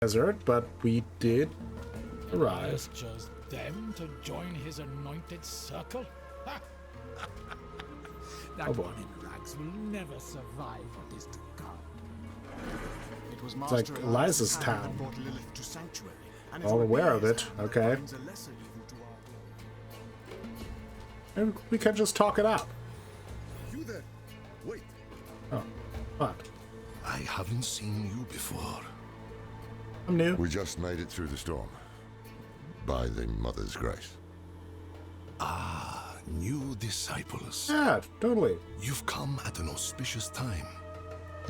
desert, but we did arrive. It's just them to join his anointed circle? That one in rags will never survive what is to come. It was It's like Eliza's town. brought Lilith to Sanctuary, and All aware of it. Okay. finds a lesser evil to our will. And we can just talk it out. You there? Wait. Oh, what? I haven't seen you before. I'm new. We just made it through the storm. By the Mother's grace. Ah, new disciples. Yeah, totally. You've come at an auspicious time.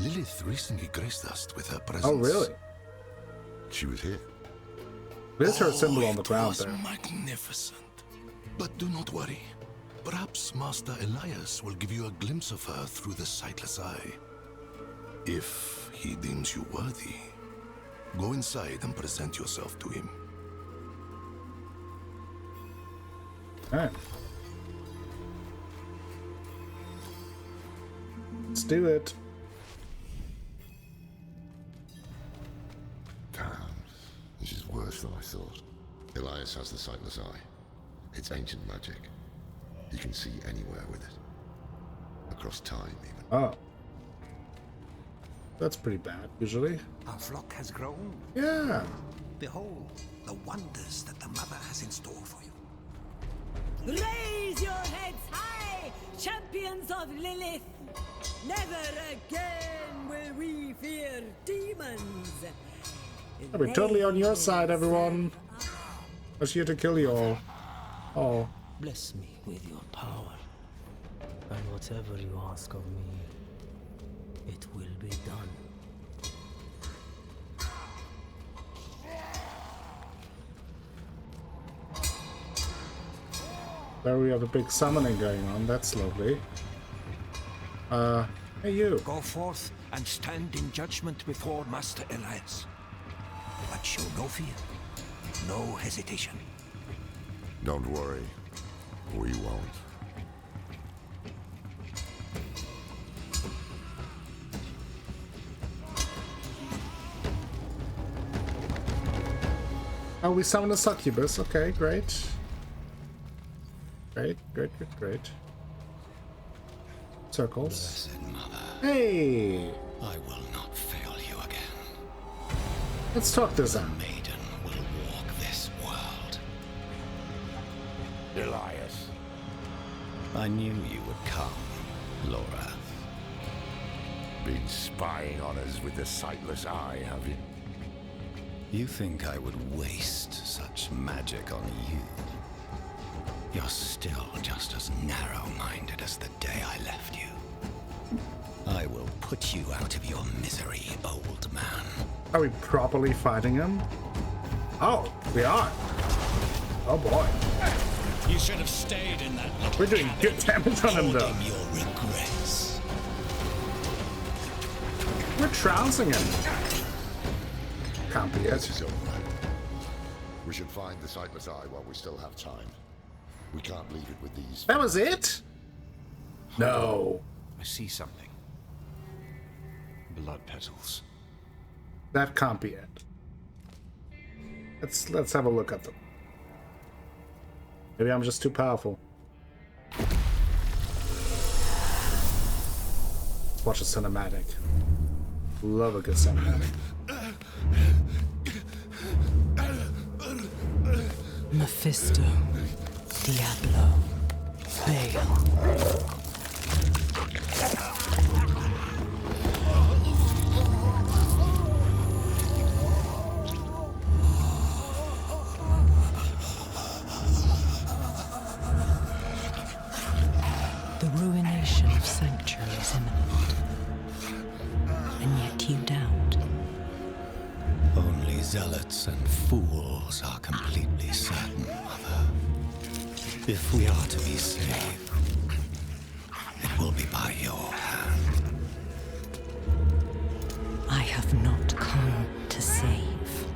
Lilith recently graced us with her presence. Oh, really? She was here. There's her symbol on the it ground was there. magnificent. But do not worry. Perhaps Master Elias will give you a glimpse of her through the sightless eye. If he deems you worthy, go inside and present yourself to him. Alright. Let's do it. Damn. This is worse than I thought. Elias has the sightless eye. It's ancient magic. You can see anywhere with it. Across time, even. Oh. That's pretty bad, usually. Our flock has grown. Yeah. Behold the wonders that the Mother has in store for you. Raise your heads high, champions of Lilith! Never again will we fear demons! I'll be totally on your side, everyone. I was here to kill you all. Oh. Bless me with your power, and whatever you ask of me, it will be done. There we have a big summoning going on. That's lovely. Hey you. Go forth and stand in judgment before Master Elias. But show no fear, no hesitation. Don't worry. We won't. Oh, we summoned a succubus. Okay, great. Great. Circles. Blessed Mother, Hey! I will not fail you again. Let's talk this out. Maiden will walk this world. Elias. I knew you would come, Laura. Been spying on us with the sightless eye, have you? You think I would waste such magic on you? You're still just as narrow-minded as the day I left you. I will put you out of your misery, old man. Are we properly fighting him? Oh, we are. Oh boy. You should have stayed in that little We're doing good damage on him though. Holding your regrets. We're trouncing him. Can't be This it. is over. We should find the sightless eye while we still have time. We can't leave it with these. That was it? No. I see something. Blood petals. That can't be it. Let's have a look at them. Maybe I'm just too powerful. Watch a cinematic. Love a good cinematic. Mephisto, Diablo, Baal. The ruination of Sanctuary is imminent. And yet you doubt. Only zealots and fools are completely certain, Mother. If we are to be saved, it will be by your hand. I have not come to save,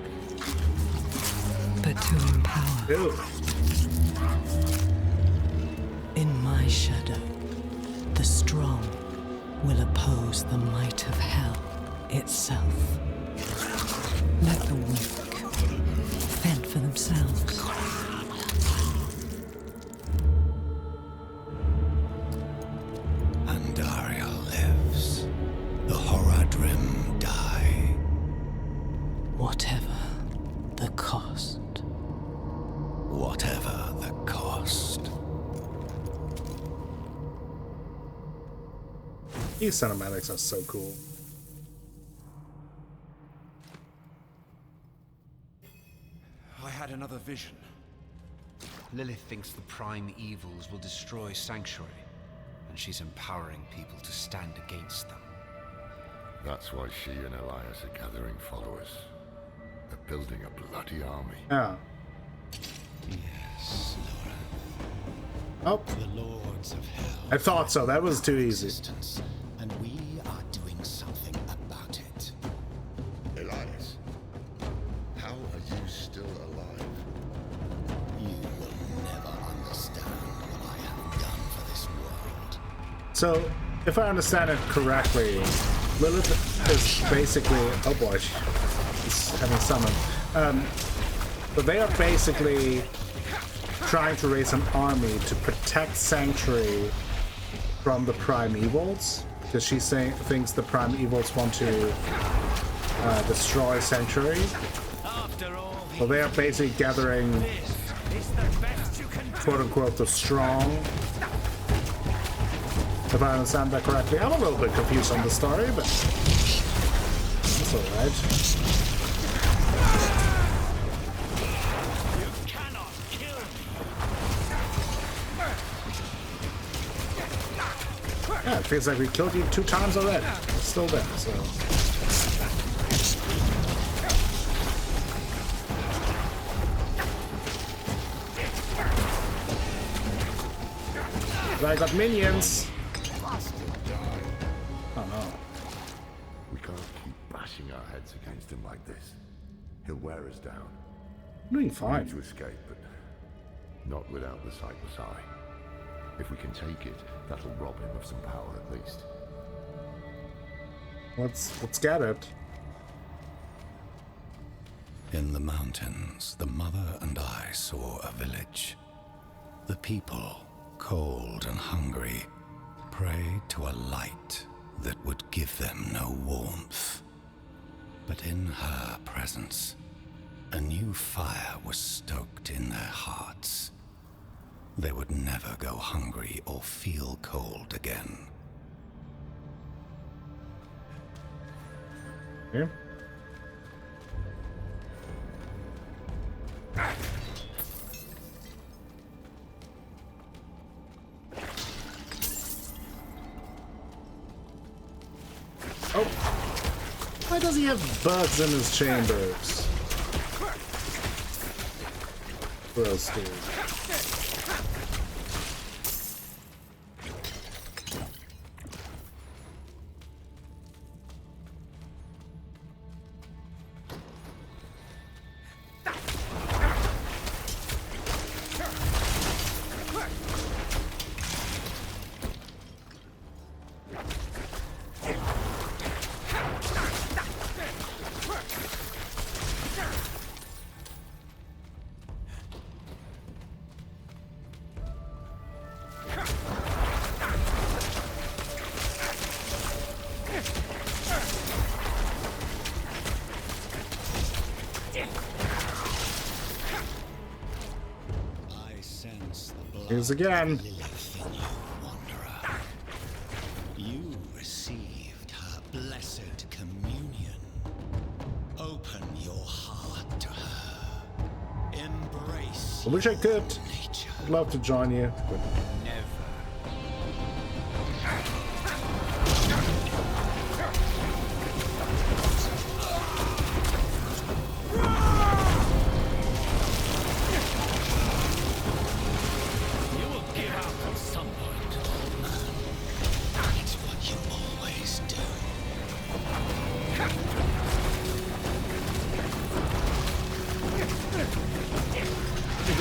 but to empower. Ew. In my shadow, the strong will oppose the might of hell itself. Let the weak fend for themselves. Andaria lives. The Horadrim die. Whatever the cost. Whatever the cost. These cinematics are so cool. I had another vision. Lilith thinks the prime evils will destroy Sanctuary, and she's empowering people to stand against them. That's why she and Elias are gathering followers. They're building a bloody army. Yeah. Yes, Oh. the lords of hell. I thought so. That was too easy. Resistance, and we are doing something about it. Elias, how are you still alive? You will never understand what I have done for this world. So, if I understand it correctly, Lilith is basically... Oh boy, she's having summoned. But they are basically trying to raise an army to protect Sanctuary from the Prime Evils, because she thinks the Prime Evils want to destroy Sanctuary. So they are basically gathering, quote-unquote, the strong. If I understand that correctly. I'm a little bit confused on the story, but that's alright. Yeah, it feels like we killed you 2 times already. It's still there, so... But I got minions! Oh no. We can't keep bashing our heads against him like this. He'll wear us down. I'm doing We fine. need to escape, but not without the sightless eye. If we can take it, that'll rob him of some power at least. Let's get it. In the mountains, the mother and I saw a village. The people, cold and hungry, prayed to a light that would give them no warmth. But in her presence, a new fire was stoked in their hearts. They would never go hungry or feel cold again. Here. Oh! Why does he have bugs in his chambers? Gross, dude. Here's again. You received her blessed communion. Open your heart to her. Embrace. I wish I could. Nature. I'd love to join you, but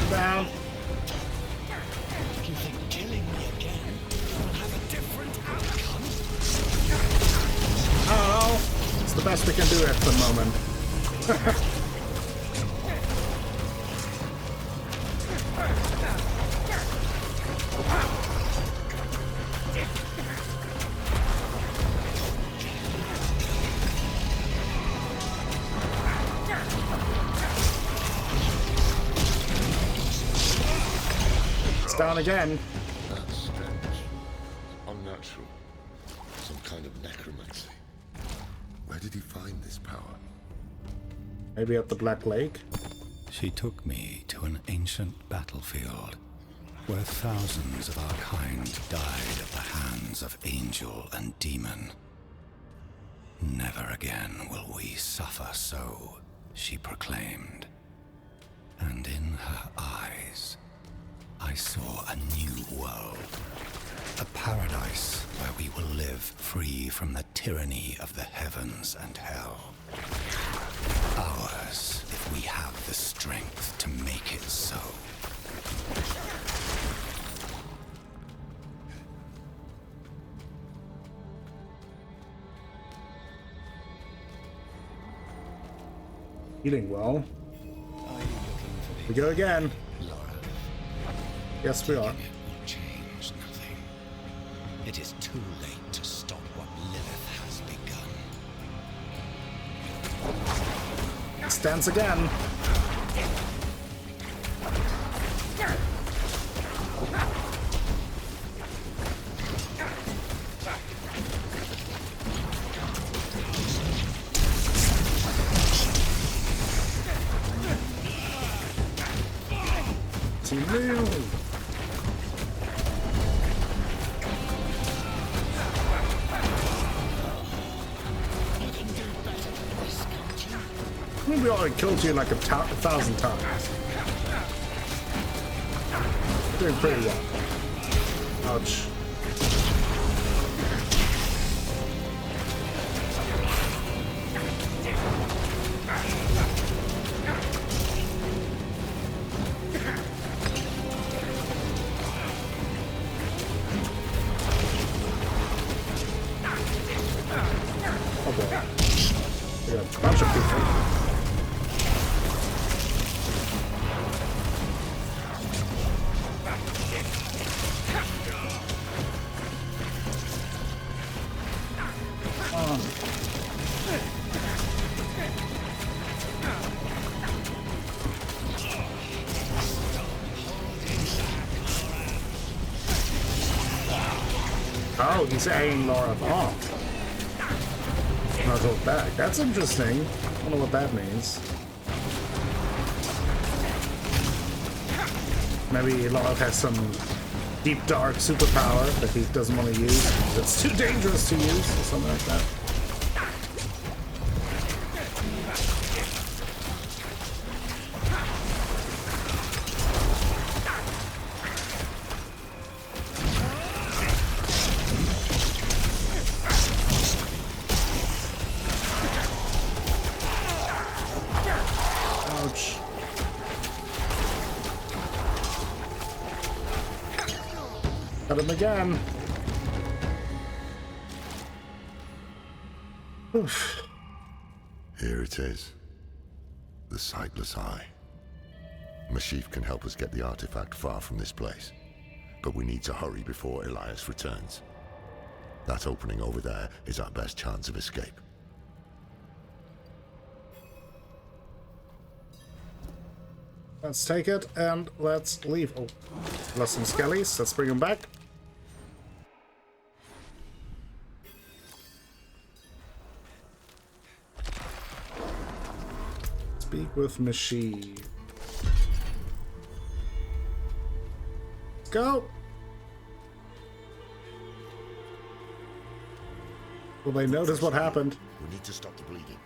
down. You think killing me again will have a different outcome? I don't know. It's the best we can do at the moment. It's down again. That's strange. Unnatural. Some kind of necromancy. Where did he find this power? Maybe at the Black Lake? She took me to an ancient battlefield where thousands of our kind died at the hands of angel and demon. Never again will we suffer so, she proclaimed. And in her eyes, I saw a new world. A paradise where we will live free from the tyranny of the heavens and hell. Ours, if we have the strength to make it so. Eating well. We go again. Laura, Yes, we are. it will change nothing. It is too late to stop what Lilith has begun. Stands again. Team Leo. Maybe I already killed you like 1,000 times. Doing pretty well. Ouch. Oh boy. We got a bunch of people. Oh, he's aiming Laura off. Not hold back. That's interesting. I don't know what that means. Maybe Laura has some deep dark superpower that he doesn't want to use. That's too dangerous to use, or something like that. Ouch. Got him again. Oof. Here it is. The Sightless Eye. Mashif can help us get the artifact far from this place. But we need to hurry before Elias returns. That opening over there is our best chance of escape. Let's take it and let's leave. Oh, lost some skellies. Let's bring them back. Speak with Machine. Go! Will they notice what happened? We need to stop the bleeding.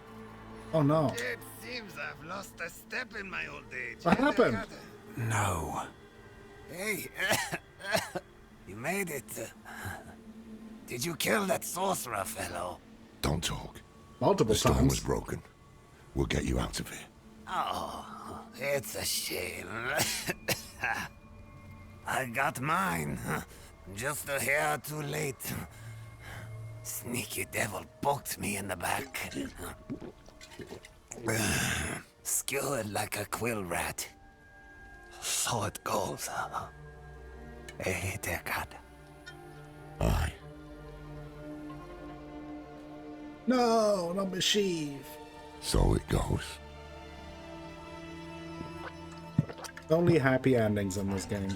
Oh no. It seems I've lost a step in my old age. What happened? No. Hey, you made it. Did you kill that sorcerer fellow? Don't talk. Multiple The storm times. was broken. We'll get you out of here. Oh, it's a shame. I got mine. Just a hair too late. Sneaky devil poked me in the back. Skewered like a quill rat. So it goes. Deckard. Aye. No, not Mischief. So it goes. Only happy endings in this game.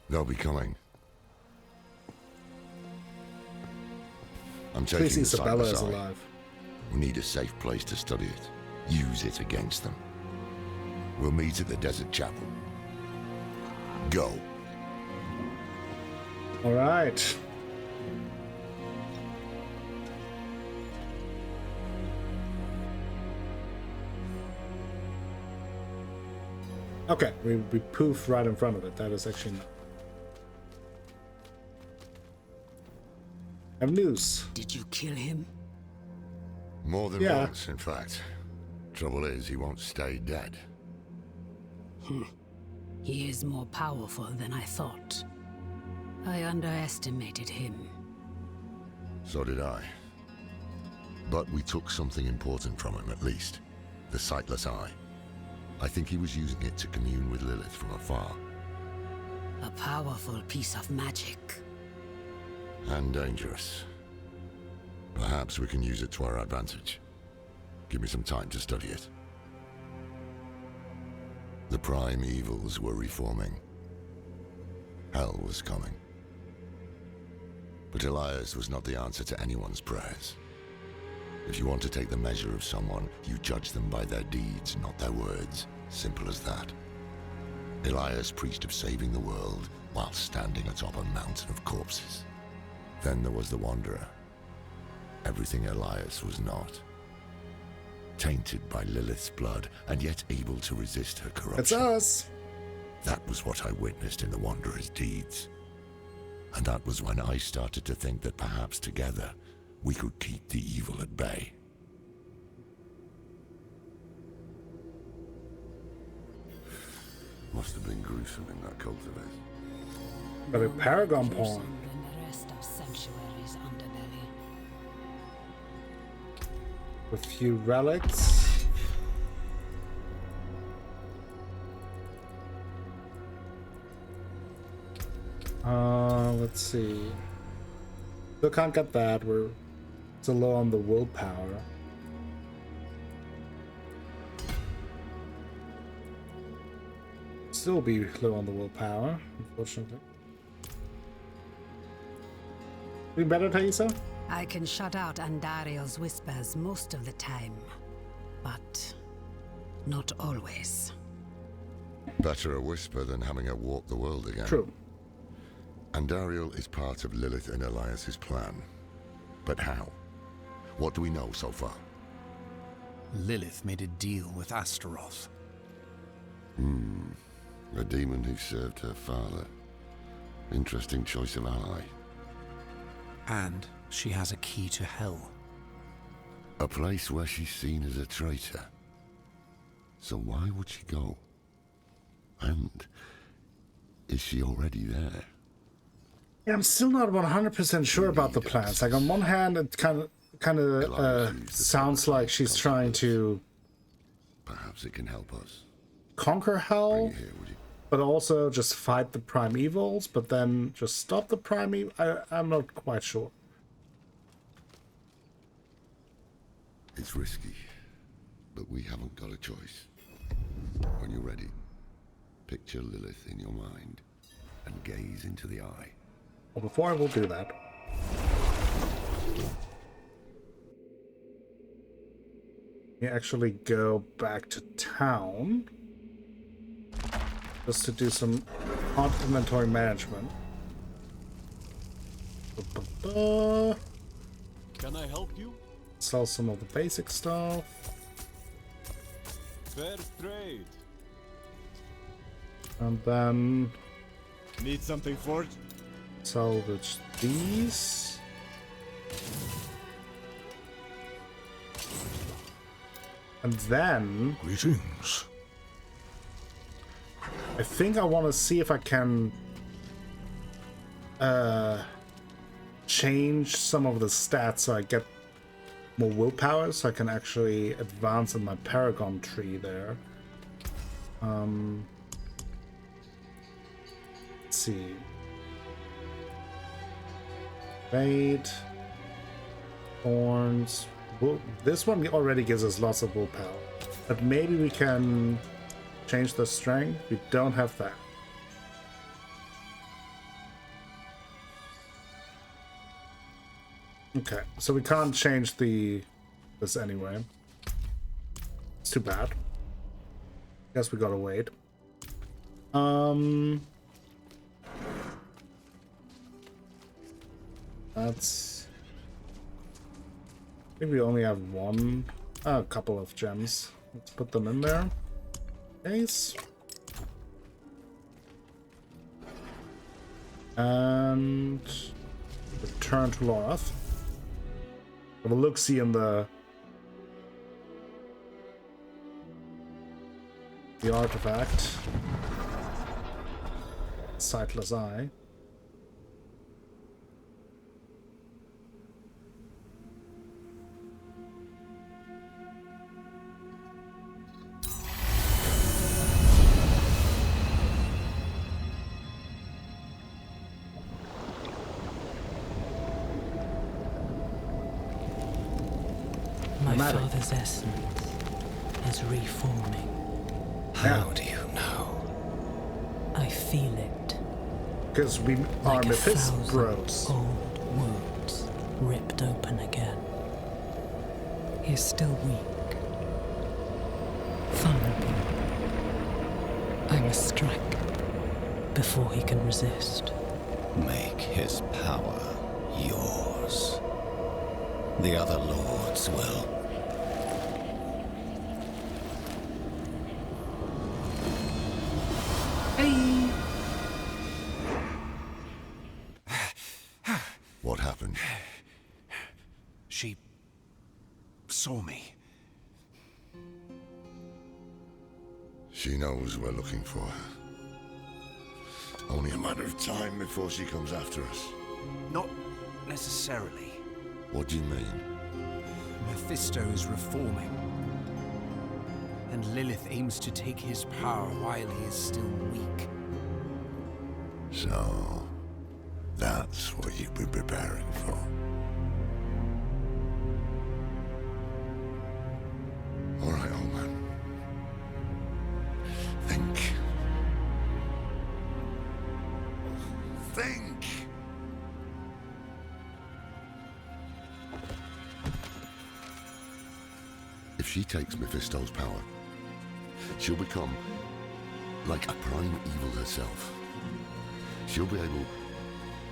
They'll be coming. I'm At taking least the Isabella sightless is eye. alive. We need a safe place to study it. Use it against them. We'll meet at the Desert Chapel. Go. All right. Okay, we poof right in front of it. That is actually not. I have news. Did you kill him? More than Yeah. once, in fact. Trouble is, he won't stay dead. He is more powerful than I thought. I underestimated him. So did I. But we took something important from him, at least. The sightless eye. I think he was using it to commune with Lilith from afar. A powerful piece of magic. And dangerous. Perhaps we can use it to our advantage. Give me some time to study it. The prime evils were reforming. Hell was coming. But Elias was not the answer to anyone's prayers. If you want to take the measure of someone, you judge them by their deeds, not their words. Simple as that. Elias preached of saving the world while standing atop a mountain of corpses. Then there was the Wanderer. Everything Elias was not. Tainted by Lilith's blood, and yet able to resist her corruption. It's us. That was what I witnessed in the Wanderer's deeds. And that was when I started to think that perhaps together, we could keep the evil at bay. Must have been gruesome in that cultivator. But a paragon pawn. And the rest of Sanctuary's underbelly. With few relics. Let's see. Still can't get that. We're still low on the willpower. Still be low on the willpower, unfortunately. Doing better, Thaisa? I can shut out Andariel's whispers most of the time, but not always. Better a whisper than having her walk the world again. True. Andariel is part of Lilith and Elias's plan. But how? What do we know so far? Lilith made a deal with Astaroth. A demon who served her father. Interesting choice of ally. And she has a key to Hell. A place where she's seen as a traitor. So why would she go? And is she already there? Yeah, I'm still not 100% sure about the plans. Like on one hand, it kind of sounds like she's trying to Perhaps it can help us. conquer hell, Bring it here, would you? but also just fight the primevals, but then just stop the primeval. I'm not quite sure. It's risky, but we haven't got a choice. When you're ready, picture Lilith in your mind and gaze into the eye. Well, before I will do that, we actually go back to town just to do some inventory management. Can I help you? Sell some of the basic stuff. Fair trade. And then Need something forged? salvage these. And then... Greetings. I think I want to see if I can change some of the stats so I get more willpower, so I can actually advance in my Paragon tree there. Let's see. Fate, Thorns. This one already gives us lots of willpower, but maybe we can change the strength. We don't have that. Okay, so we can't change this anyway. It's too bad. Guess we gotta wait. That's... I think we only have a couple of gems. Let's put them in there. Ace. And return to Lorath. Have a look-see in the artifact. Sightless Eye. My father's essence is reforming. How do you know? I feel it. Because we are like Mephisto bros. Old wounds ripped open again. He's still weak. Vulnerable. I must strike before he can resist. Make his power yours. The other lords will. What happened? She saw me. She knows we're looking for her. Only a matter of time before she comes after us. Not necessarily. What do you mean? Mephisto is reforming. And Lilith aims to take his power while he is still weak. So, that's what you've been preparing for. All right, old man. Think. Think! If she takes Mephisto's power, she'll become like a prime evil herself. She'll be able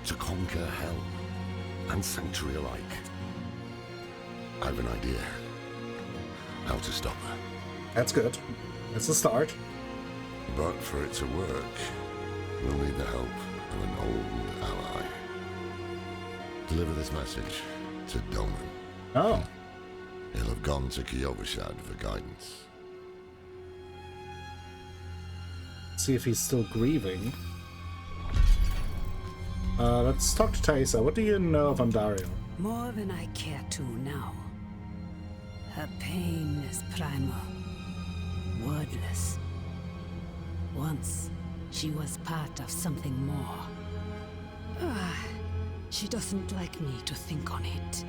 to conquer hell and sanctuary alike. I have an idea how to stop her. That's good. That's a start. But for it to work, we'll need the help of an old ally. Deliver this message to Doman. Oh. He'll have gone to Kyovashad for guidance. See if he's still grieving. Let's talk to Thaisa. What do you know of Andariel? More than I care to now. Her pain is primal, wordless. Once, she was part of something more. She doesn't like me to think on it.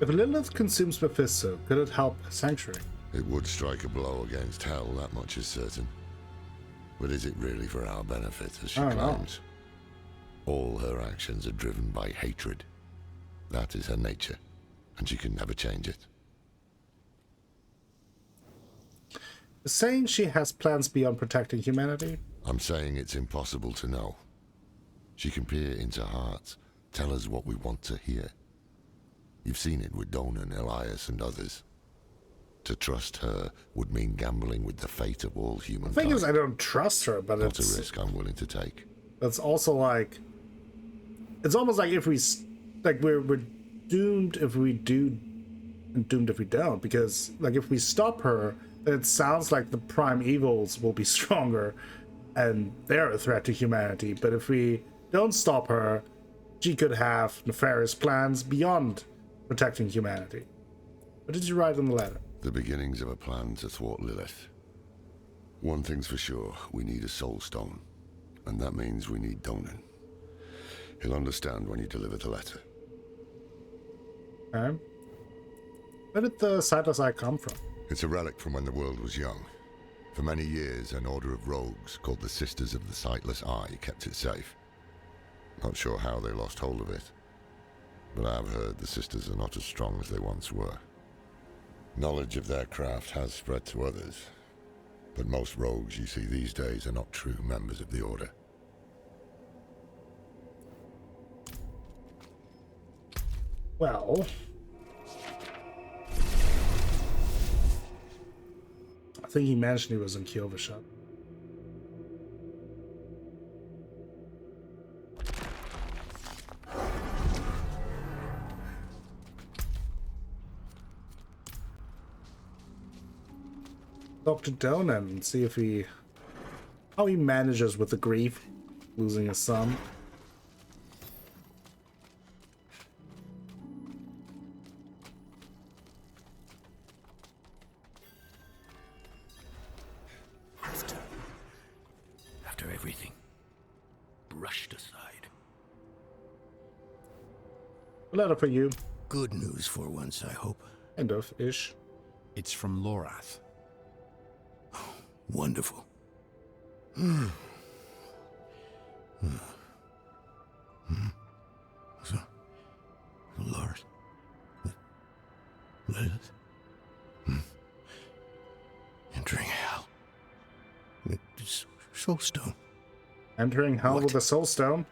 If Lilith consumes Mephisto, could it help Sanctuary? It would strike a blow against hell, that much is certain. But is it really for our benefit, as she claims? All her actions are driven by hatred. That is her nature, and she can never change it. Saying she has plans beyond protecting humanity? I'm saying it's impossible to know. She can peer into hearts, tell us what we want to hear. You've seen it with Donan, Elias, and others. To trust her would mean gambling with the fate of all The humankind. thing is, I don't trust her, but Not it's a risk I'm willing to take. It's also like, it's almost like if we, like we're doomed if we do, and doomed if we don't. Because like if we stop her, then it sounds like the prime evils will be stronger, and they're a threat to humanity. But if we don't stop her, she could have nefarious plans beyond protecting humanity. What did you write in the letter? The beginnings of a plan to thwart Lilith. One thing's for sure, we need a soul stone. And that means we need Donan. He'll understand when you deliver the letter. Okay. Where did the Sightless Eye come from? It's a relic from when the world was young. For many years, an order of rogues called the Sisters of the Sightless Eye kept it safe. Not sure how they lost hold of it, but I've heard the Sisters are not as strong as they once were. Knowledge of their craft has spread to others, but most rogues you see these days are not true members of the Order. Well, I think he mentioned he was in Kyovashot. Dr. Donan and see if how he manages with the grief, losing his son. After everything brushed aside. A letter for you. Good news for once, I hope. Kind of, ish. It's from Lorath. Wonderful. So, Lord, Lilith, entering hell. It's Soulstone. Entering hell What? with a soul stone?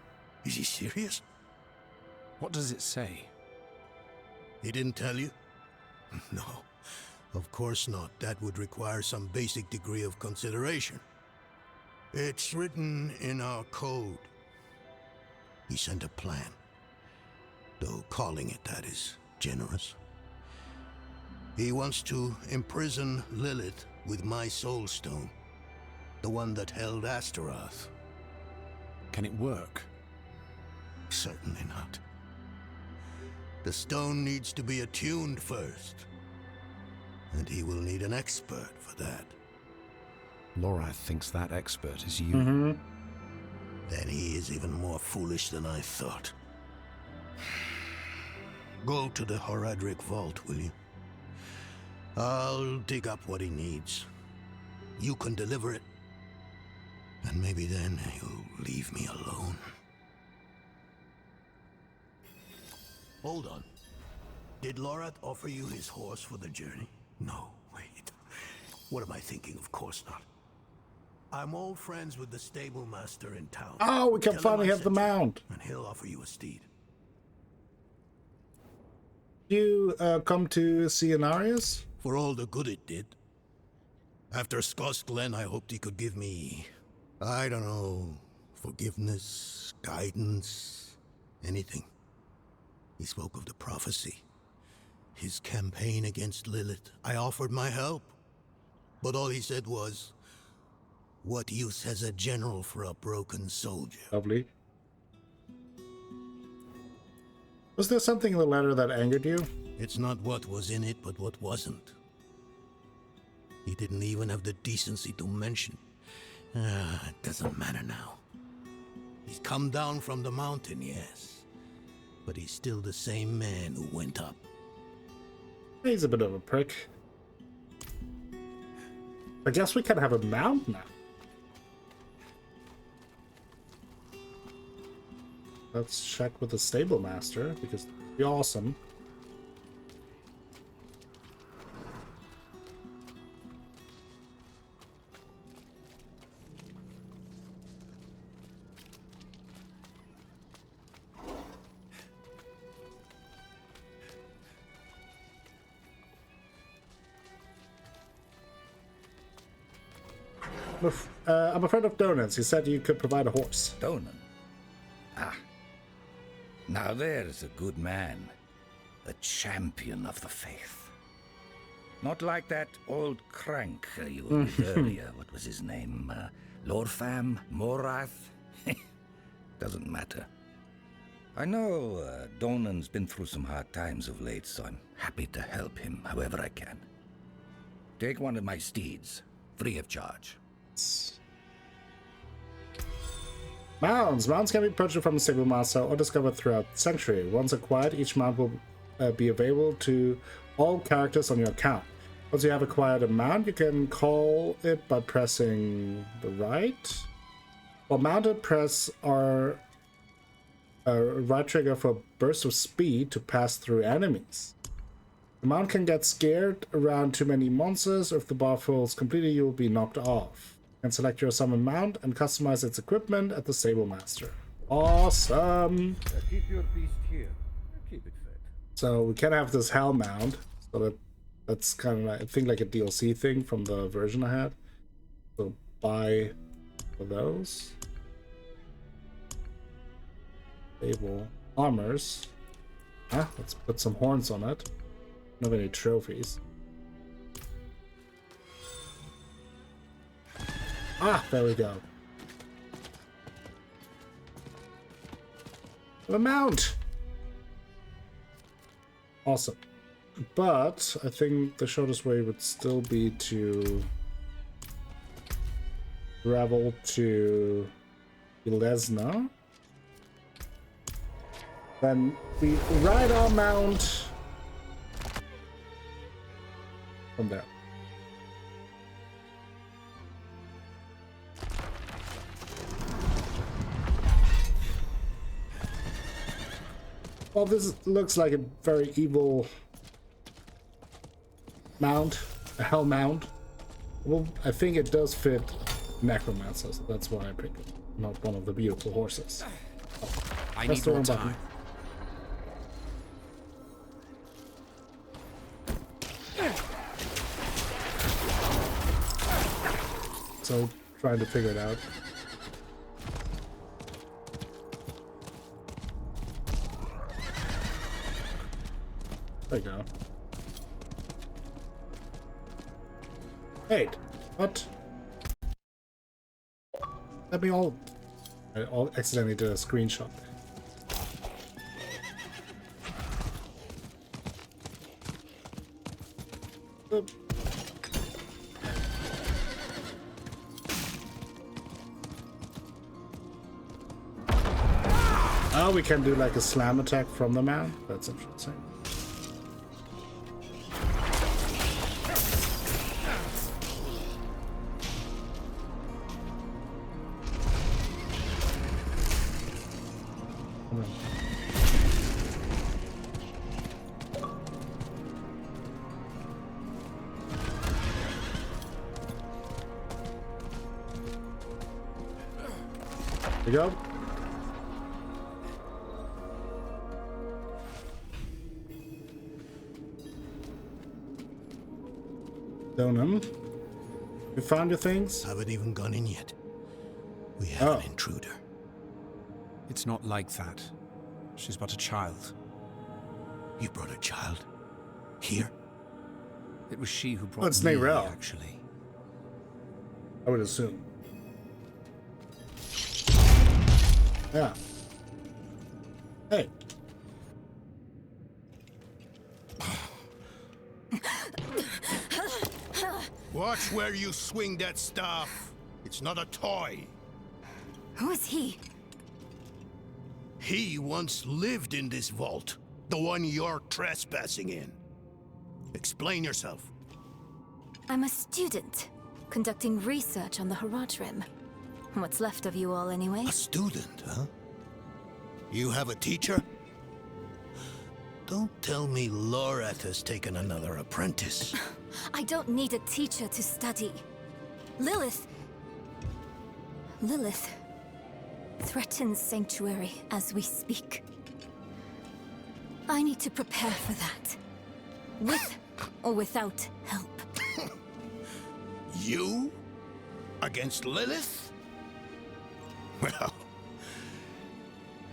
Is he serious? What does it say? He didn't tell you? No, of course not. That would require some basic degree of consideration. It's written in our code. He sent a plan. Though calling it that is generous. He wants to imprison Lilith with my soul stone. The one that held Astaroth. Can it work? Certainly not. The stone needs to be attuned first. And he will need an expert for that. Lorath thinks that expert is you. Mm-hmm. Then he is even more foolish than I thought. Go to the Horadric vault, will you? I'll dig up what he needs. You can deliver it. And maybe then he'll leave me alone. Hold on. Did Lorath offer you his horse for the journey? No, wait. What am I thinking? Of course not. I'm old friends with the stable master in town. Oh, we can Tell him finally I have the sent you, mount. and he'll offer you a steed. You come to see Anarius? For all the good it did. After Skoss Glen, I hoped he could give me, I don't know, forgiveness, guidance, anything. He spoke of the prophecy, his campaign against Lilith. I offered my help, but all he said was, "What use has a general for a broken soldier?" Lovely. Was there something in the letter that angered you? It's not what was in it, but what wasn't. He didn't even have the decency to mention. It doesn't matter now. He's come down from the mountain, yes. But he's still the same man who went up. He's a bit of a prick. I guess we can have a mount now. Let's check with the stable master, because it'd be awesome. I'm a friend of Donan's. He said you could provide a horse. Donan? Ah. Now there's a good man. A champion of the faith. Not like that old crank you were with earlier. What was his name? Lorfam? Morath? Doesn't matter. I know Donan's been through some hard times of late, so I'm happy to help him however I can. Take one of my steeds, free of charge. Mounts. Mounts can be purchased from a stable master or discovered throughout the Sanctuary. Once acquired, each mount will be available to all characters on your account. Once you have acquired a mount, you can call it by pressing the right. While mounted, press R right trigger for a burst of speed to pass through enemies. The mount can get scared around too many monsters. If the bar fills completely, you will be knocked off. You can select your summon mount and customize its equipment at the stable master. Awesome! Keep your beast here. Keep it fed. So we can have this hell mount. So that's kind of like, I think like a DLC thing from the version I had. So buy for those. Stable armors. Let's put some horns on it. Don't have any trophies. There we go. The mount! Awesome. But I think the shortest way would still be to travel to Ilesna. Then we ride our mount from there. Well, this looks like a very evil mount, a hell mount. Well, I think it does fit Necromancer, so that's why I picked it, not one of the beautiful horses. I need more time. So, trying to figure it out. There you go. Wait, what? Let me all... I accidentally did a screenshot. Oop. Oh, we can do like a slam attack from the mount? That's interesting. There we go. Donan, you found your things? Haven't even gone in yet. We have an intruder. It's not like that. She's but a child. You brought a child? Here? It was she who brought It's me, Neyrelle. actually. I would assume. Yeah. Hey. Watch where you swing that staff. It's not a toy. Who is he? He once lived in this vault. The one you're trespassing in. Explain yourself. I'm a student, conducting research on the Haradrim. What's left of you all, anyway? A student, huh? You have a teacher? Don't tell me Lorath has taken another apprentice. I don't need a teacher to study. Lilith threatens Sanctuary as we speak. I need to prepare for that. With or without help. You? Against Lilith? Well,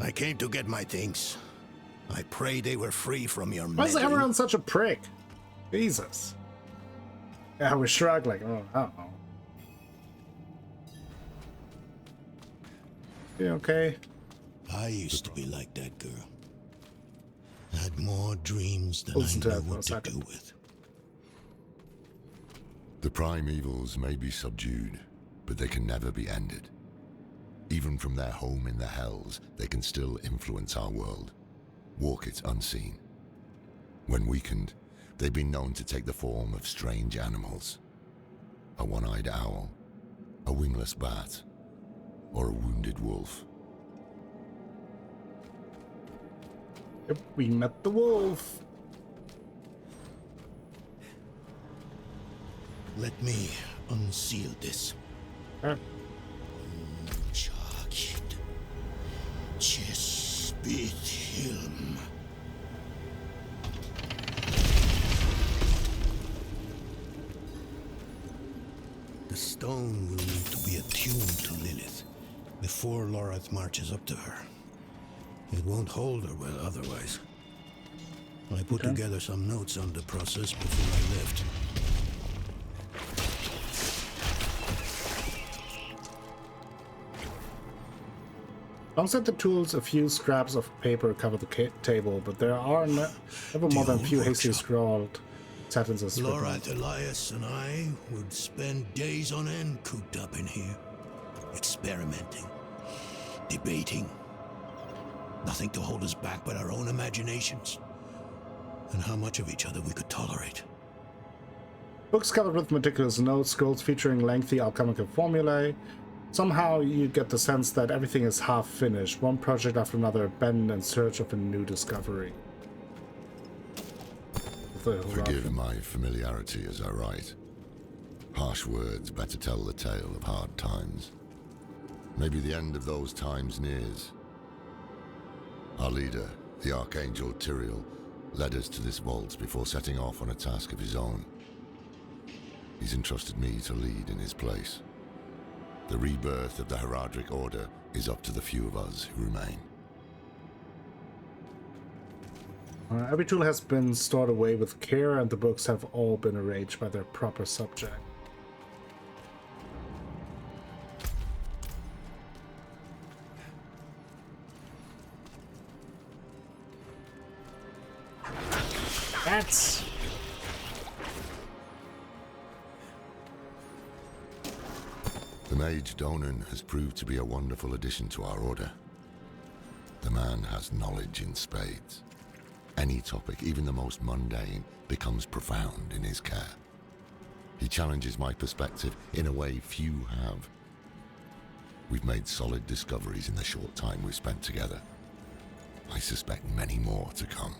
I came to get my things. I pray they were free from your Why is meddling. everyone such a prick? Jesus. Yeah, we shrug like, oh, I don't know. You okay? I used to be like that girl. Had more dreams than Listen to I that knew for a what to second. do with. The primevals may be subdued, but they can never be ended. Even from their home in the Hells, they can still influence our world, walk it unseen. When weakened, they've been known to take the form of strange animals. A one-eyed owl, a wingless bat, or a wounded wolf. Yep, we met the wolf. Let me unseal this. Charged. Chespit Hilm. The stone will need to be attuned to Lilith before Lorath marches up to her. It won't hold her well otherwise. I put together some notes on the process before I left. Alongside the tools, a few scraps of paper cover the table, but there are never more than a few hastily scrawled sentences. Lorath, Elias, and I would spend days on end cooped up in here, experimenting, debating. Nothing to hold us back but our own imaginations, and how much of each other we could tolerate. Books covered with meticulous notes, scrolls featuring lengthy alchemical formulae. Somehow you get the sense that everything is half finished, one project after another abandoned in search of a new discovery. Forgive my familiarity as I write. Harsh words better tell the tale of hard times. Maybe the end of those times nears. Our leader, the Archangel Tyrael, led us to this vault before setting off on a task of his own. He's entrusted me to lead in his place. The rebirth of the Heradric Order is up to the few of us who remain. Every tool has been stored away with care, and the books have all been arranged by their proper subject. That's... The mage Donan has proved to be a wonderful addition to our order. The man has knowledge in spades. Any topic, even the most mundane, becomes profound in his care. He challenges my perspective in a way few have. We've made solid discoveries in the short time we've spent together. I suspect many more to come.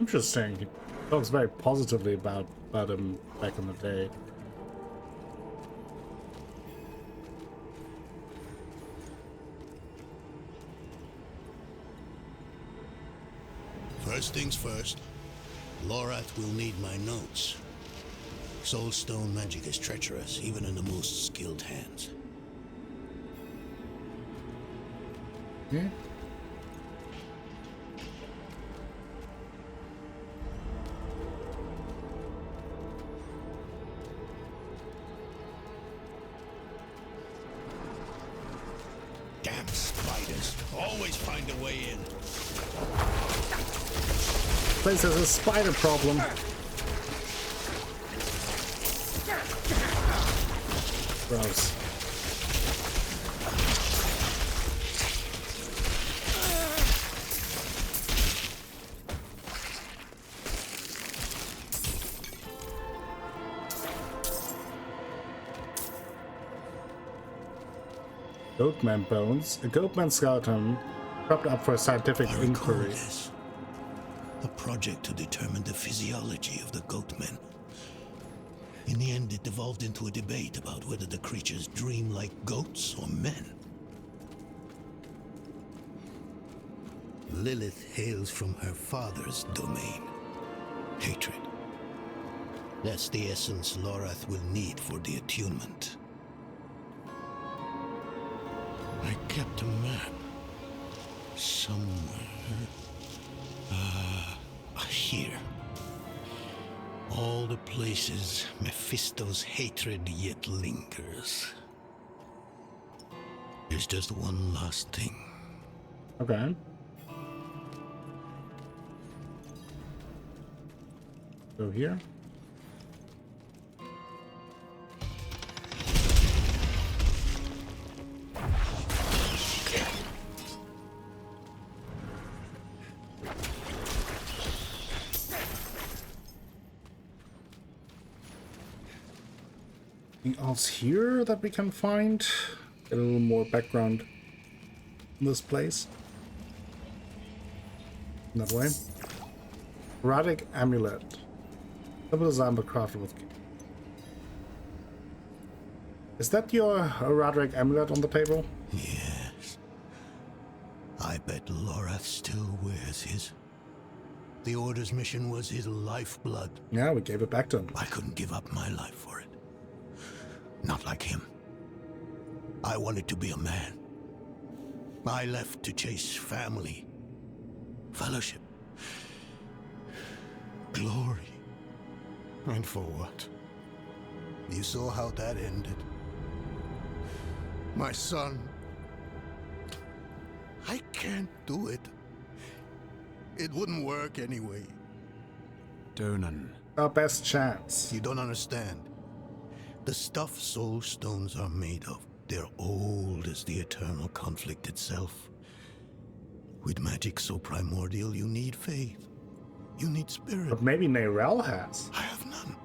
Interesting. He talks very positively about him back in the day. First things first, Lorath will need my notes. Soulstone magic is treacherous, even in the most skilled hands. Yeah. Damn spiders. Always find a way in. Place has a spider problem. Gross. Goatman bones. A goatman skeleton propped up for a scientific inquiry. This. A project to determine the physiology of the goatmen. In the end, it devolved into a debate about whether the creatures dream like goats or men. Lilith hails from her father's domain. Hatred. That's the essence Lorath will need for the attunement. kept a map. Somewhere. Here. All the places Mephisto's hatred yet lingers. There's just one last thing. Okay. Go here. Anything else here that we can find? Get a little more background in this place. That way. Erotic amulet. Double design but crafted with. Is that your erotic amulet on the table? Yes. I bet Lorath still wears his. The Order's mission was his lifeblood. Yeah, we gave it back to him. I couldn't give up my life for it. Not like him. I wanted to be a man. I left to chase family, fellowship, glory. And for what? You saw how that ended. My son. I can't do it. It wouldn't work anyway. Donan. Our best chance. You don't understand. The stuff soul stones are made of, they're old as the eternal conflict itself. With magic so primordial, you need faith. You need spirit. But maybe Neyrelle has. I have none.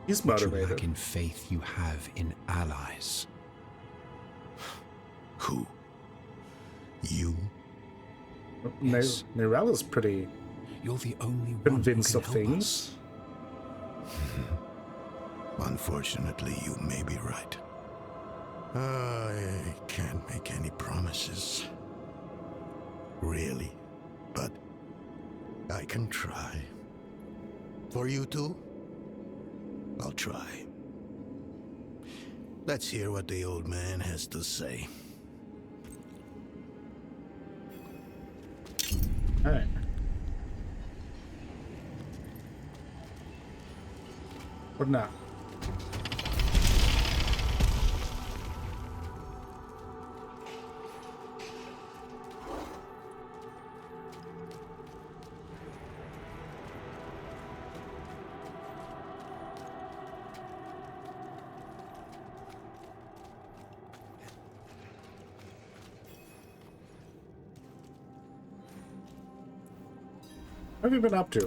He's What motivated. you lack in faith, you have in allies. Who? You? Yes. Neyrelle is pretty You're the only one convinced who of can help things. us. Unfortunately, you may be right. I can't make any promises. Really. But I can try. For you two, I'll try. Let's hear what the old man has to say. All right. What now? What have you been up to?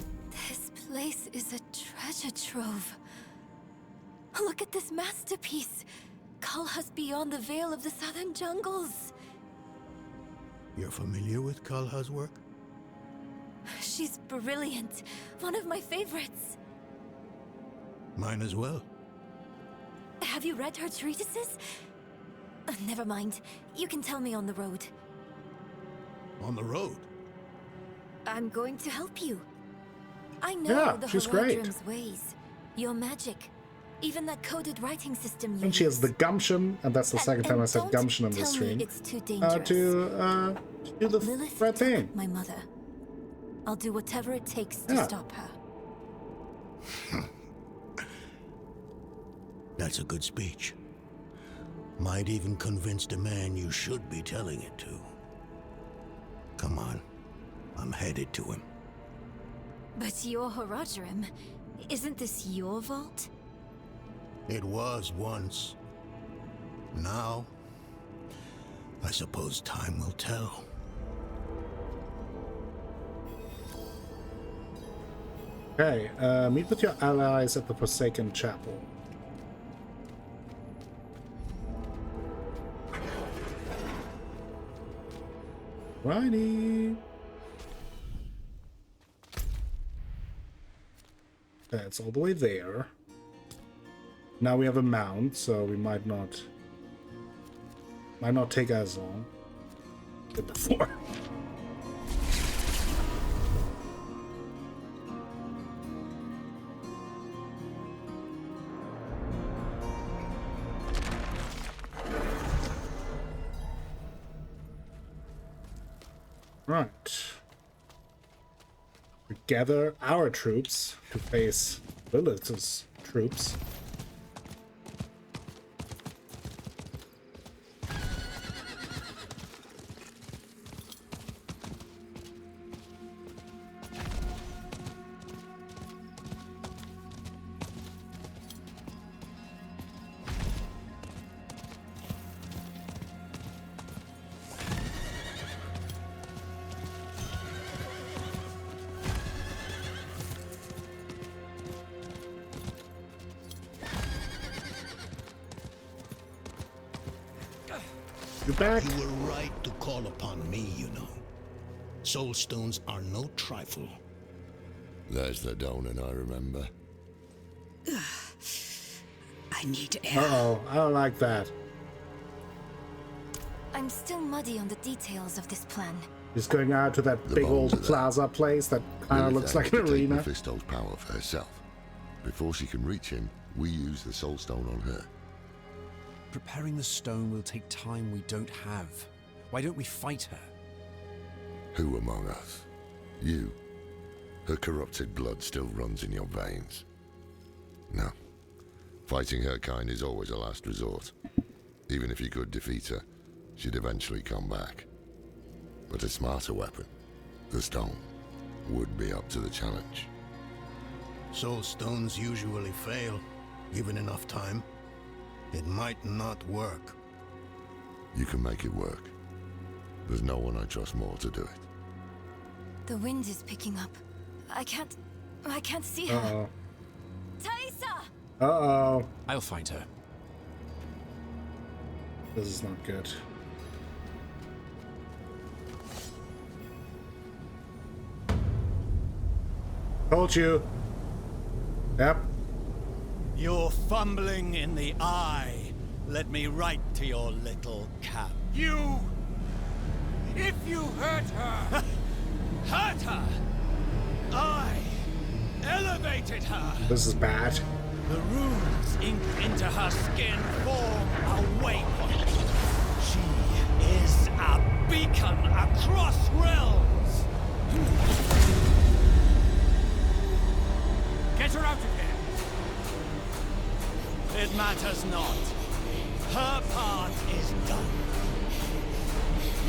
This place is a treasure trove. Look at this masterpiece. Kalhas beyond the veil of the southern jungles. You're familiar with Kalha's work? She's brilliant. One of my favorites. Mine as well. Have you read her treatises? Never mind. You can tell me on the road. On the road? I'm going to help you. I know Yeah, the she's great. Horadrim's ways. Your magic. Even that coded writing system you And she has use. the gumption, and that's the second time I said don't gumption on the tell me stream. it's too dangerous. To do the Lilith right took thing. my mother. I'll do whatever it takes to Yeah. stop her. That's a good speech. Might even convince the man you should be telling it to. Come on. I'm headed to him. But your Horadrim, isn't this your vault? It was once. Now, I suppose time will tell. Okay, meet with your allies at the Forsaken Chapel. Righty. Okay, it's all the way there. Now we have a mount, so we might not take as long as before. Right. We gather our troops to face Lilith's troops. You back? You were right to call upon me, you know. Soul stones are no trifle. There's the Donan I remember. I need air. Uh-oh, I don't like that. I'm still muddy on the details of this plan. Just going out to that big old plaza place that kind of looks like an arena. Take Mephisto's power for herself. Before she can reach him, we use the Soul Stone on her. Preparing the stone will take time we don't have. Why don't we fight her? Who among us? You. Her corrupted blood still runs in your veins. No. Fighting her kind is always a last resort. Even if you could defeat her, she'd eventually come back. But a smarter weapon, the stone, would be up to the challenge. Soul stones usually fail, given enough time. It might not work. You can make it work. There's no one I trust more to do it. The wind is picking up. I can't see her. Uh-oh. Thaisa! Uh-oh. I'll find her. This is not good. Told you. Yep. You're fumbling in the eye. Let me write to your little cap. You! If you hurt her! Hurt her! I elevated her! This is bad. The runes inked into her skin form a waypoint. She is a beacon across realms! Get her out of here! It matters not. Her part is done.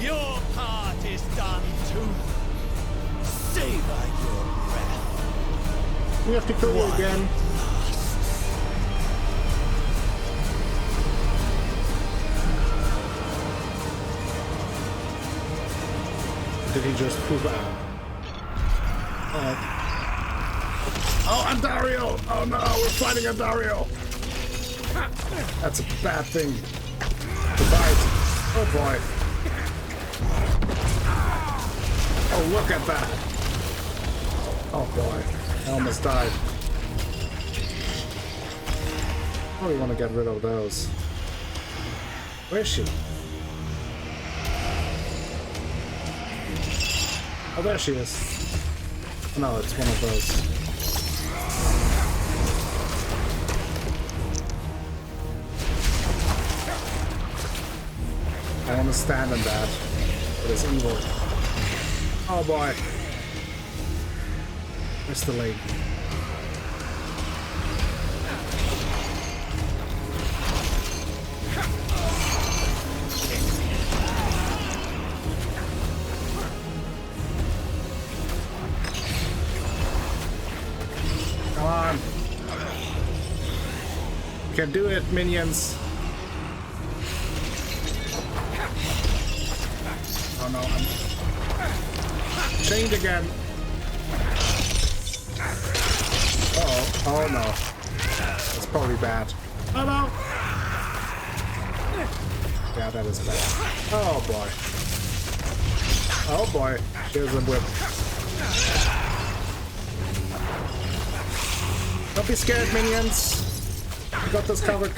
Your part is done too. Savor your breath. We have to kill you again. Did he just poop out? Oh, Andario! Oh no, we're fighting Andario! That's a bad thing to fight. Oh boy. Oh, look at that! Oh boy, I almost died. Oh, we want to get rid of those. Where is she? Oh, there she is. Oh, no, it's one of those. I want to stand in that, but it's evil. Oh boy. Where's the lake? Come on. You can do it, minions. Oh no, I'm chained again. Uh-oh. Oh no. That's probably bad. Oh no! Yeah, that is bad. Oh boy. Oh boy. Here's a whip. Don't be scared, minions. We got this covered.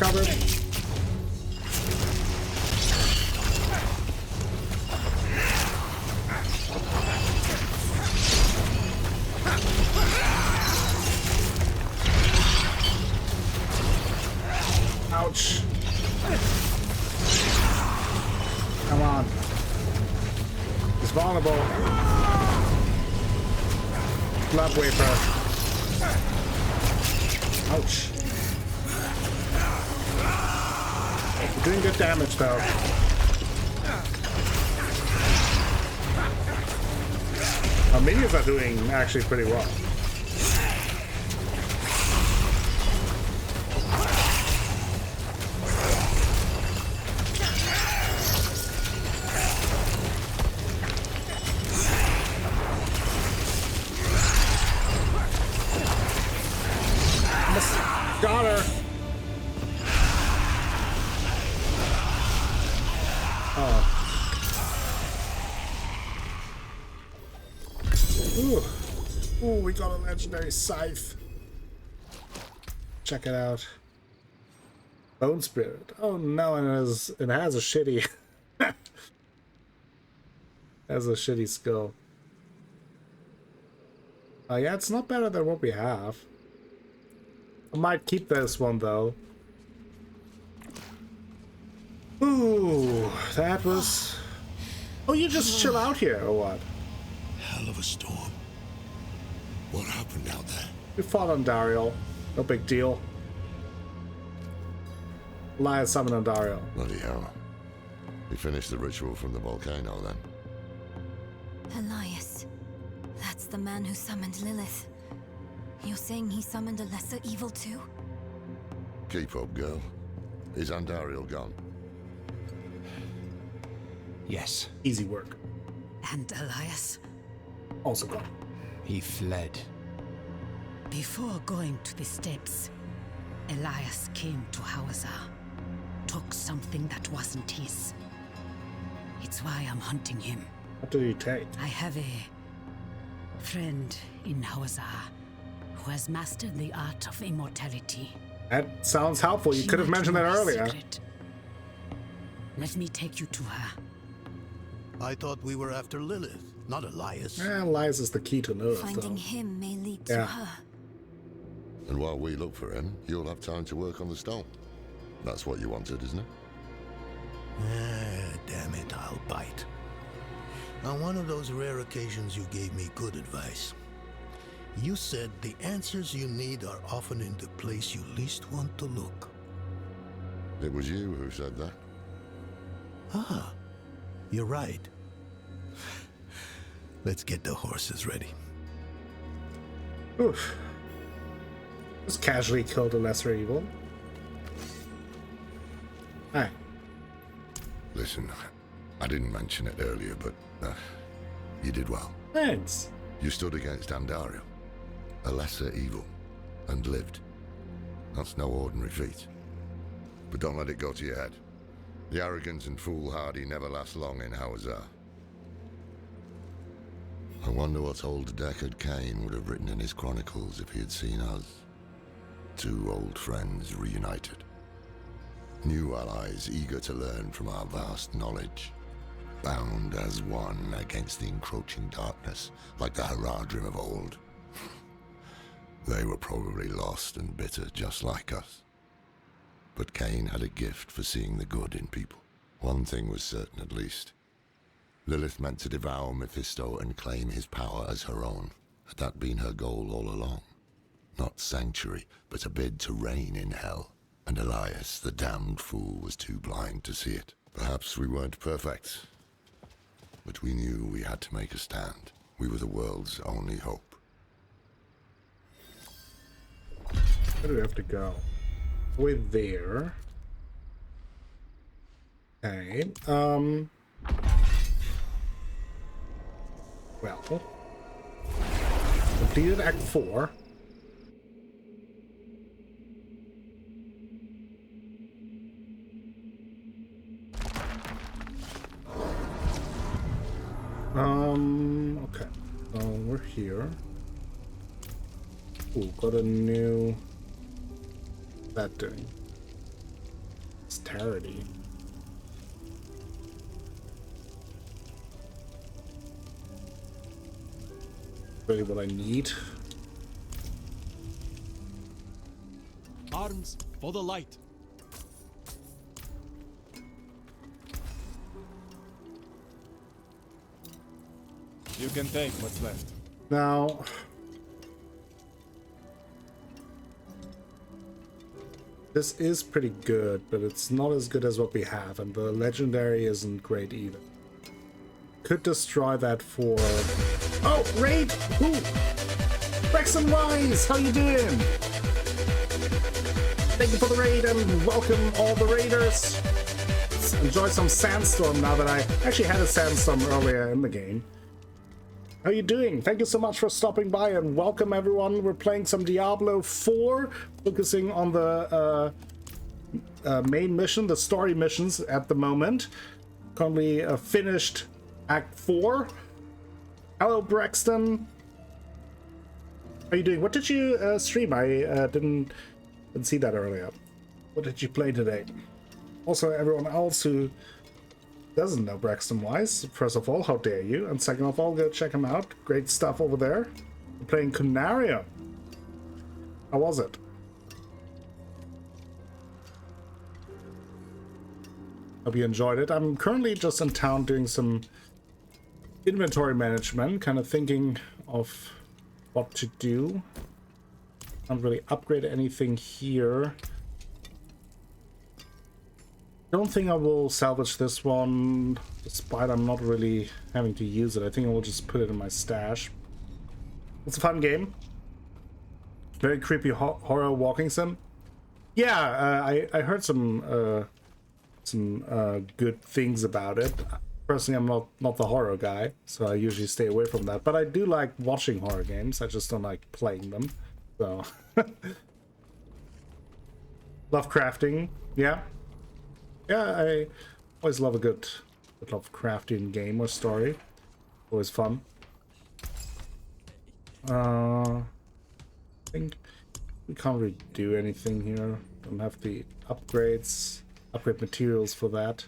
Ouch. Come on. Just vulnerable. Blood Wafer. Ouch. You're doing good damage though. Our minions are doing actually pretty well. Got her. Oh. Ooh. Ooh, we got a legendary scythe. Check it out. Bone Spirit. Oh no, and it has a shitty has a shitty skill. Yeah, it's not better than what we have. I might keep this one though. Ooh, that was... Oh, you just chill out here, or what? Hell of a storm. What happened out there? We fought on Dario. No big deal. Elias summoned on Dario. Bloody hell. We finished the ritual from the volcano then. Elias. That's the man who summoned Lilith. You're saying he summoned a lesser evil too? Keep up, girl. Is Andariel gone? Yes. Easy work. And Elias? Also gone. He fled. Before going to the steps, Elias came to Hawazar. Took something that wasn't his. It's why I'm hunting him. What did he take? I have a friend in Hawazar who has mastered the art of immortality. That sounds helpful. You could have mentioned that earlier. Secret. Let me take you to her. I thought we were after Lilith, not Elias. Elias is the key to Lilith, Finding though. him may lead to her. And while we look for him, you'll have time to work on the stone. That's what you wanted, isn't it? Damn it, I'll bite. On one of those rare occasions you gave me good advice. You said the answers you need are often in the place you least want to look. It was you who said that. Ah, you're right. Let's get the horses ready. Oof. Just casually killed a lesser evil. Hi. Listen, I didn't mention it earlier, but you did well. Thanks. You stood against Andariel, a lesser evil, and lived. That's no ordinary feat. But don't let it go to your head. The arrogance and foolhardy never last long in Hawazar. I wonder what old Deckard Cain would have written in his chronicles if he had seen us. Two old friends reunited. New allies eager to learn from our vast knowledge. Bound as one against the encroaching darkness, like the Haradrim of old. They were probably lost and bitter just like us. But Cain had a gift for seeing the good in people. One thing was certain at least. Lilith meant to devour Mephisto and claim his power as her own. Had that been her goal all along? Not sanctuary, but a bid to reign in hell. And Elias, the damned fool, was too blind to see it. Perhaps we weren't perfect, but we knew we had to make a stand. We were the world's only hope. Where do we have to go? We're there. Okay. Well. Completed Act 4. Okay. So we're here. Ooh, got a new... What's that doing? It's Tarity. Really what I need. Arms for the light. You can take what's left. Now, this is pretty good, but it's not as good as what we have, and the legendary isn't great either. Could destroy that for... Oh, raid! Who? Braxton Wise, how you doing? Thank you for the raid and welcome all the raiders. Let's enjoy some sandstorm now that I actually had a sandstorm earlier in the game. How you doing? Thank you so much for stopping by and welcome everyone. We're playing some Diablo 4, focusing on the main mission, the story missions at the moment. Currently finished Act 4. Hello, Braxton. How you doing? What did you stream? I didn't see that earlier. What did you play today? Also, everyone else who doesn't know Braxton Wise, first of all, how dare you? And second of all, go check him out. Great stuff over there. We're playing Canario. How was it? Hope you enjoyed it. I'm currently just in town doing some inventory management, kind of thinking of what to do. Can't really upgrade anything here. Don't think I will salvage this one, despite I'm not really having to use it. I think I will just put it in my stash. It's a fun game. Very creepy horror walking sim. Yeah, I heard some good things about it. Personally, I'm not the horror guy, so I usually stay away from that. But I do like watching horror games. I just don't like playing them. So, love crafting. Yeah. Yeah, I always love a good Lovecraftian game or story. Always fun. I think we can't really do anything here. Don't have the upgrade materials for that.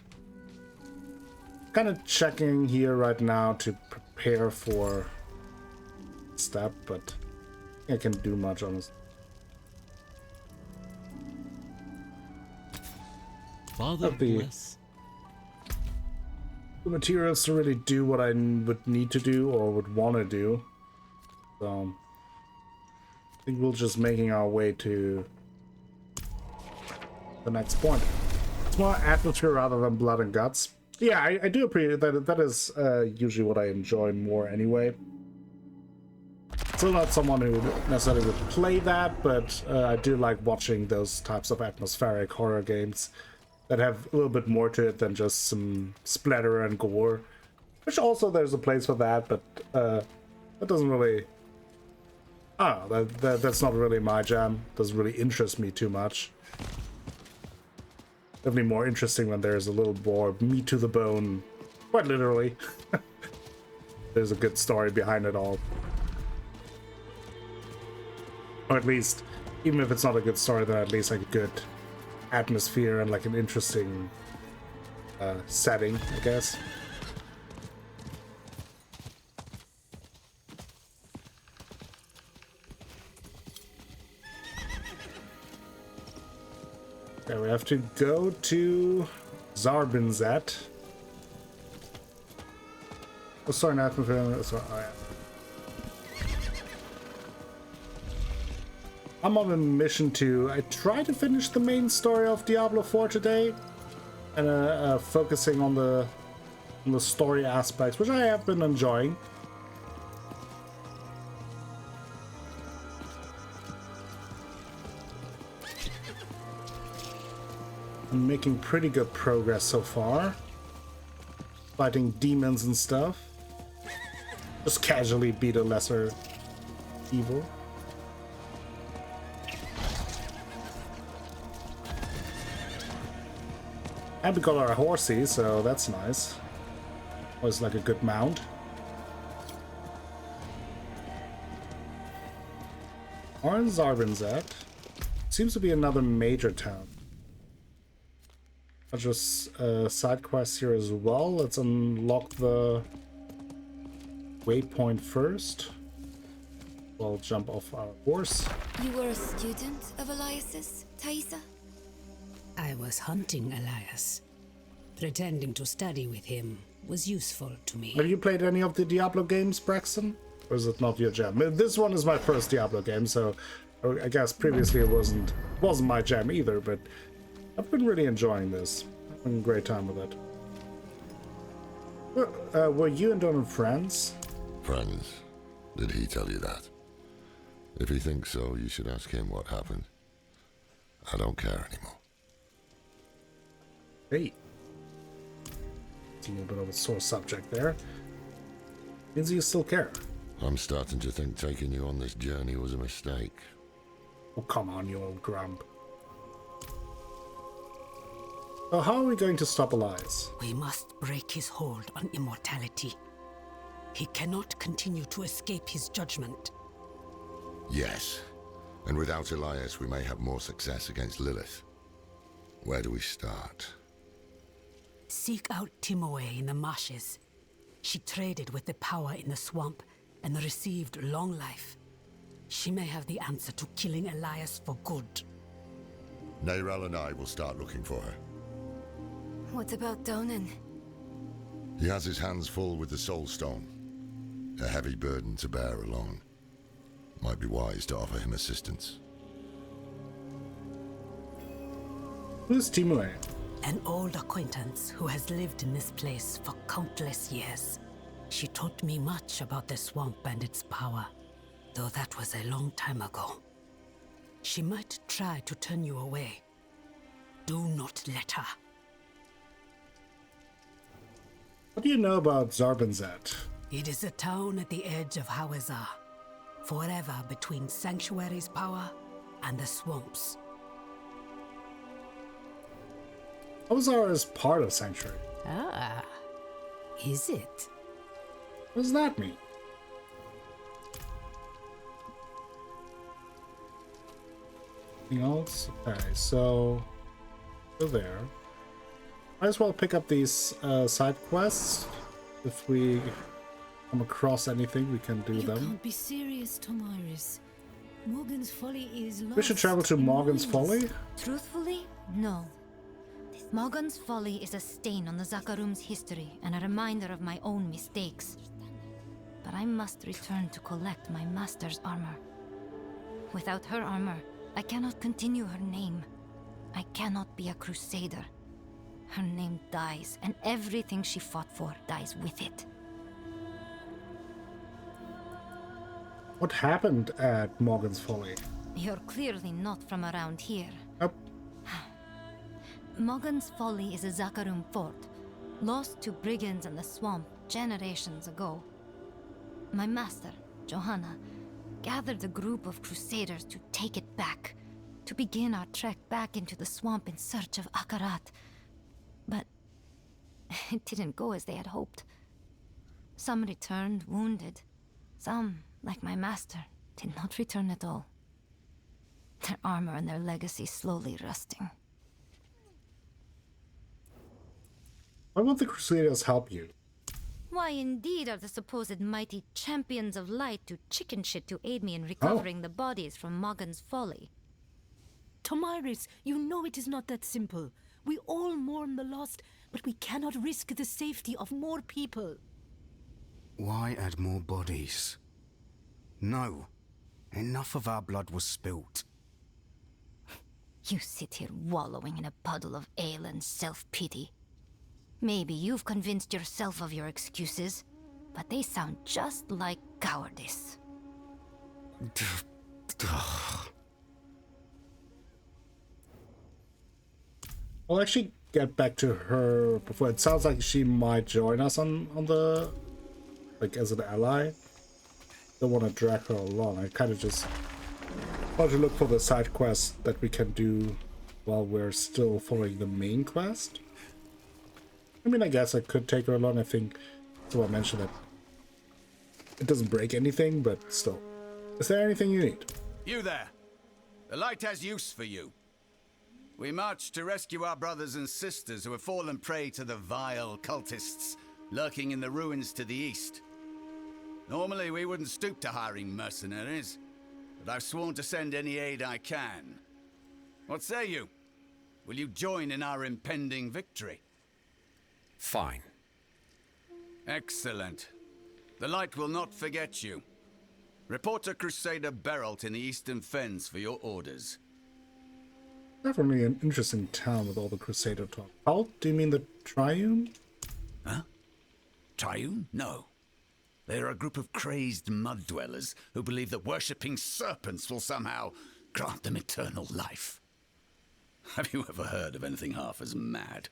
Kind of checking here right now to prepare for step, but I can't do much honestly. Father the materials to really do what I would need to do or would want to do. So I think we're just making our way to the next point. It's more atmosphere rather than blood and guts. Yeah, I do appreciate that. That is usually what I enjoy more anyway. Still not someone who necessarily would play that, but I do like watching those types of atmospheric horror games that have a little bit more to it than just some splatter and gore. Which also there's a place for that, but that doesn't really... that's not really my jam. Doesn't really interest me too much. Definitely more interesting when there's a little more meat to the bone. Quite literally. There's a good story behind it all. Or at least, even if it's not a good story, then at least like a good atmosphere and like an interesting setting, I guess. Okay, we have to go to Zarbinzet. Oh, sorry, not sorry, oh, yeah. I'm on a mission to... I try to finish the main story of Diablo 4 today, and focusing on the story aspects, which I have been enjoying. I'm making pretty good progress so far. Fighting demons and stuff. Just casually beat a lesser evil. And we got our horsey, so that's nice. Was like a good mount. Orange Zarbinzet. Seems to be another major town. Just side quests here as well. Let's unlock the waypoint first. We'll jump off our horse. You were a student of Elias's, Thaisa? I was hunting Elias, pretending to study with him was useful to me. Have you played any of the Diablo games, Braxton? Or is it not your jam? This one is my first Diablo game, so I guess previously it wasn't my jam either, but I've been really enjoying this. Having a great time with it. Were you and Donan friends? Friends? Did he tell you that? If he thinks so, you should ask him what happened. I don't care anymore. Hey. Seeing a bit of a sore subject there. Means you still care. I'm starting to think taking you on this journey was a mistake. Oh, come on, you old grump. So how are we going to stop Elias? We must break his hold on immortality. He cannot continue to escape his judgment. Yes. And without Elias, we may have more success against Lilith. Where do we start? Seek out Timoe in the marshes. She traded with the power in the swamp and received long life. She may have the answer to killing Elias for good. Neyral and I will start looking for her. What about Donan? He has his hands full with the Soul Stone. A heavy burden to bear alone. Might be wise to offer him assistance. Who's Timoe? An old acquaintance who has lived in this place for countless years. She taught me much about the swamp and its power, though that was a long time ago. She might try to turn you away. Do not let her. What do you know about Zarbinzet? It is a town at the edge of Hawazar, forever between Sanctuary's power and the swamps. Hawazar is part of Sanctuary. Ah, is it? What does that mean? Anything else? Okay, so go there. Might as well pick up these side quests. If we come across anything, we can do You them. can't be serious, Tomiris. Morgan's Folly is lost. We should travel to in Morgan's ruins. Folly? Truthfully, no. Morgan's Folly is a stain on the Zakarum's history and a reminder of my own mistakes. But I must return to collect my master's armor. Without her armor, I cannot continue her name. I cannot be a crusader. Her name dies, and everything she fought for dies with it. What happened at Morgan's Folly? You're clearly not from around here. Nope. Morgan's Folly is a Zakarum fort, lost to brigands in the swamp generations ago. My master, Johanna, gathered a group of crusaders to take it back, to begin our trek back into the swamp in search of Akarat. But it didn't go as they had hoped. Some returned wounded. Some, like my master, did not return at all. Their armor and their legacy slowly rusting. Why won't the Crusaders help you? Why indeed are the supposed mighty champions of light to chicken shit to aid me in recovering the bodies from Morgan's Folly? Tomiris, you know it is not that simple. We all mourn the lost, but we cannot risk the safety of more people. Why add more bodies? No. Enough of our blood was spilt. You sit here wallowing in a puddle of ale and self-pity. Maybe you've convinced yourself of your excuses, but they sound just like cowardice. We'll actually get back to her before. It sounds like she might join us on the, like, as an ally. Don't want to drag her along. I kind of just want to look for the side quests that we can do while we're still following the main quest. I mean, I guess I could take her along. I think so. I mentioned that it doesn't break anything, but still. Is there anything you need? You there! The light has use for you. We marched to rescue our brothers and sisters who have fallen prey to the vile cultists lurking in the ruins to the east. Normally, we wouldn't stoop to hiring mercenaries, but I've sworn to send any aid I can. What say you? Will you join in our impending victory? Fine. Excellent. The Light will not forget you. Report to Crusader Beralt in the Eastern Fens for your orders. Definitely an interesting town with all the Crusader talk. How do you mean the Triune? Huh? Triune? No. They are a group of crazed mud dwellers who believe that worshipping serpents will somehow grant them eternal life. Have you ever heard of anything half as mad?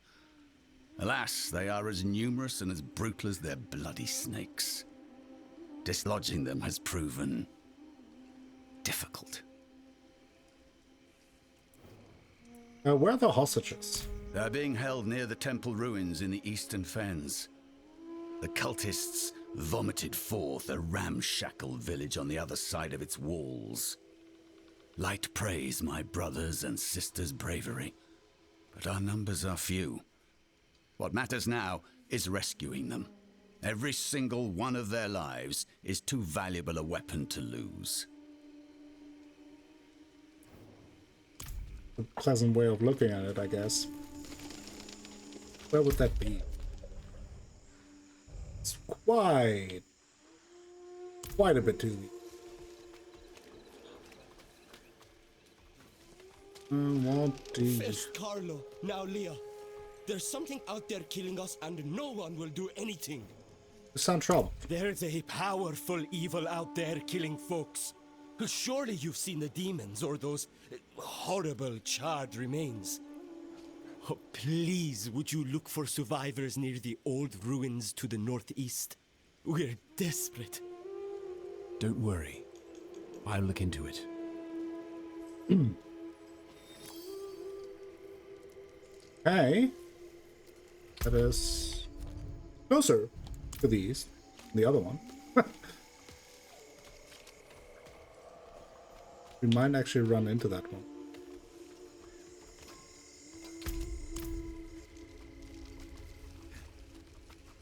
Alas, they are as numerous and as brutal as their bloody snakes. Dislodging them has proven difficult. Where are the hostages? They are being held near the temple ruins in the Eastern Fens. The cultists vomited forth a ramshackle village on the other side of its walls. Light praise my brothers' and sisters' bravery, but our numbers are few. What matters now is rescuing them. Every single one of their lives is too valuable a weapon to lose. A pleasant way of looking at it, I guess. Where would that be? It's quite a bit too deep. First Carlo, now Leah. There's something out there killing us and no one will do anything. You sound troubled. There's a powerful evil out there killing folks. Surely you've seen the demons or those horrible charred remains. Oh, please, would you look for survivors near the old ruins to the northeast? We're desperate. Don't worry. I'll look into it. Okay. That is closer to the east. The other one. We might actually run into that one.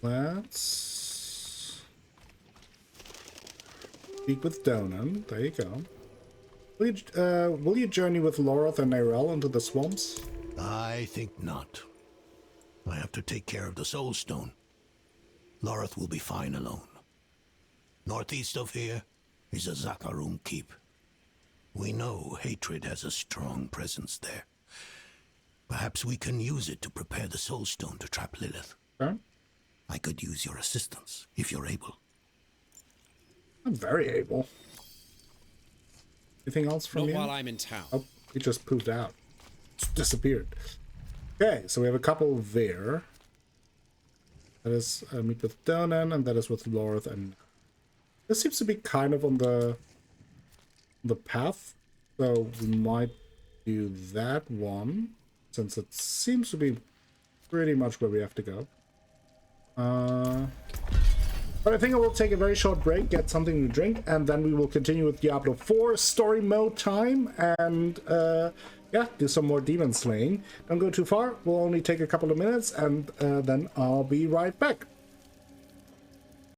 Let's speak with Donan. There you go. Will you journey with Loroth and Nairel into the swamps? I think not. I have to take care of the Soul Stone. Loroth will be fine alone. Northeast of here is a Zakarum keep. We know hatred has a strong presence there. Perhaps we can use it to prepare the Soul Stone to trap Lilith. Huh? I could use your assistance, if you're able. I'm very able. Anything else from you? Not while I'm in town. Oh, he just poofed out. Just disappeared. Okay, so we have a couple there. That is meet with Donan, and that is with Loroth, and this seems to be kind of on the path, so we might do that one, since it seems to be pretty much where we have to go. But I think I will take a very short break, get something to drink, and then we will continue with Diablo 4 story mode time, and yeah, do some more demon slaying. Don't go too far, we'll only take a couple of minutes, and then I'll be right back.